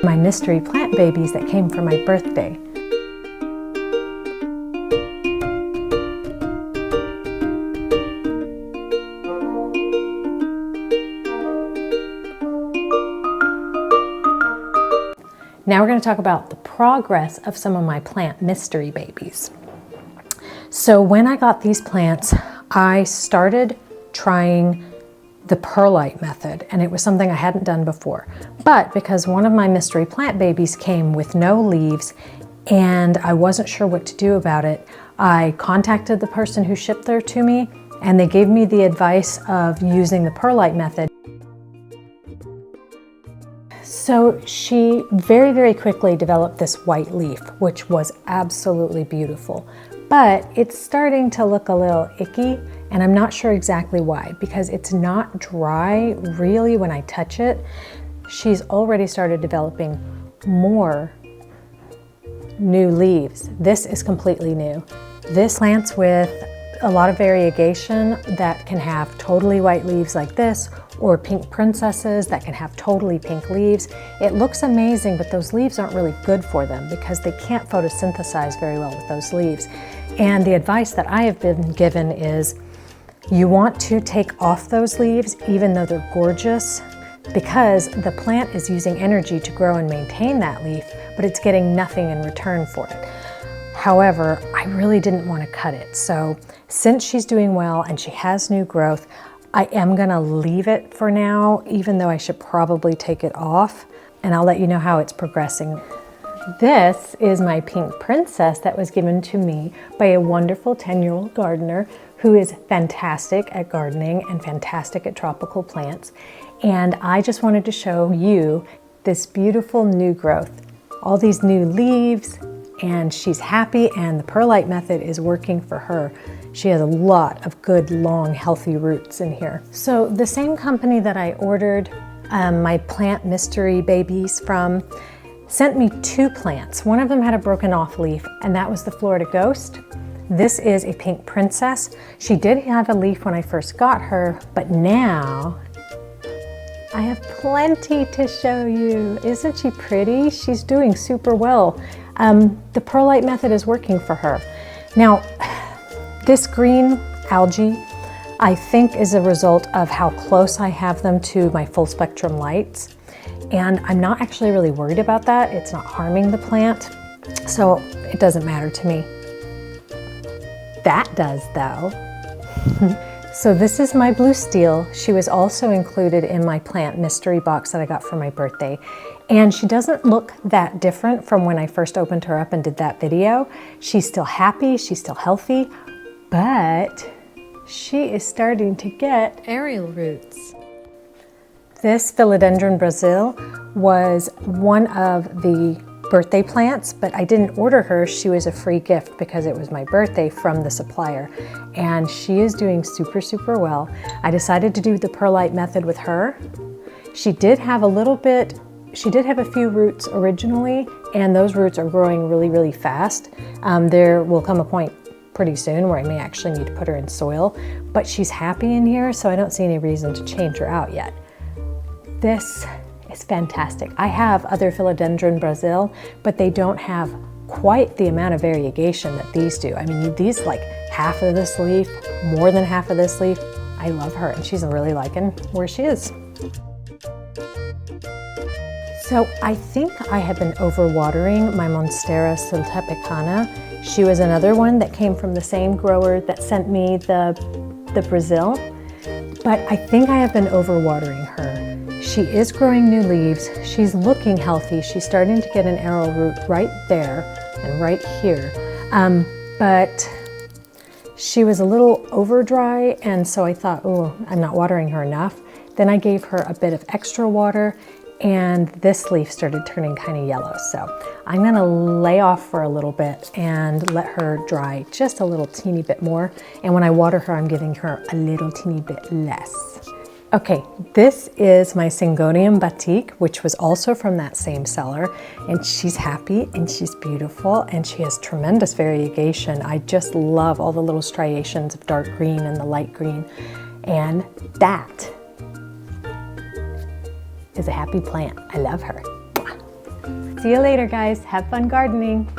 My mystery plant babies that came for my birthday. Now we're going to talk about the progress of some of my plant mystery babies. So when I got these plants, I started trying the perlite method, and it was something I hadn't done before. But because one of my mystery plant babies came with no leaves and I wasn't sure what to do about it, I contacted the person who shipped there to me, and they gave me the advice of using the perlite method. So she very, very quickly developed this white leaf, which was absolutely beautiful. But it's starting to look a little icky, and I'm not sure exactly why, because it's not dry really when I touch it. She's already started developing more new leaves. This is completely new. This plant's with a lot of variegation that can have totally white leaves like this, or pink princesses that can have totally pink leaves. It looks amazing, but those leaves aren't really good for them because they can't photosynthesize very well with those leaves. And the advice that I have been given is you want to take off those leaves even though they're gorgeous, because the plant is using energy to grow and maintain that leaf, but it's getting nothing in return for it. However, I really didn't want to cut it. So since she's doing well and she has new growth, I am gonna leave it for now, even though I should probably take it off, and I'll let you know how it's progressing. This is my pink princess that was given to me by a wonderful 10-year-old gardener who is fantastic at gardening and fantastic at tropical plants. And I just wanted to show you this beautiful new growth, all these new leaves, and she's happy, and the perlite method is working for her. She has a lot of good, long, healthy roots in here. So the same company that I ordered my plant mystery babies from sent me two plants. One of them had a broken off leaf, and that was the Florida Ghost. This is a pink princess. She did have a leaf when I first got her, but now I have plenty to show you. Isn't she pretty? She's doing super well. The perlite method is working for her. Now, this green algae, I think, is a result of how close I have them to my full spectrum lights. And I'm not actually really worried about that. It's not harming the plant, so it doesn't matter to me. That does, though. So this is my blue steel. She was also included in my plant mystery box that I got for my birthday. And she doesn't look that different from when I first opened her up and did that video. She's still happy, she's still healthy, but she is starting to get aerial roots. This Philodendron Brazil was one of the birthday plants, but I didn't order her. She was a free gift because it was my birthday from the supplier, and she is doing super, super well. I decided to do the perlite method with her. She did have a few roots originally, and those roots are growing really, really fast. There will come a point pretty soon where I may actually need to put her in soil, but she's happy in here, so I don't see any reason to change her out yet. This is fantastic. I have other Philodendron Brazil, but they don't have quite the amount of variegation that these do. I mean, these like half of this leaf, more than half of this leaf. I love her, and she's really liking where she is. So I think I have been overwatering my Monstera siltepecana. She was another one that came from the same grower that sent me the Brazil, but I think I have been overwatering her. She is growing new leaves. She's looking healthy. She's starting to get an arrowroot right there and right here. But she was a little over dry, and so I thought, oh, I'm not watering her enough. Then I gave her a bit of extra water, and this leaf started turning kind of yellow. So I'm gonna lay off for a little bit and let her dry just a little teeny bit more. And when I water her, I'm giving her a little teeny bit less. Okay, this is my Syngonium batik, which was also from that same seller, and she's happy and she's beautiful and she has tremendous variegation. I just love all the little striations of dark green and the light green, and that is a happy plant. I love her. See you later, guys. Have fun gardening.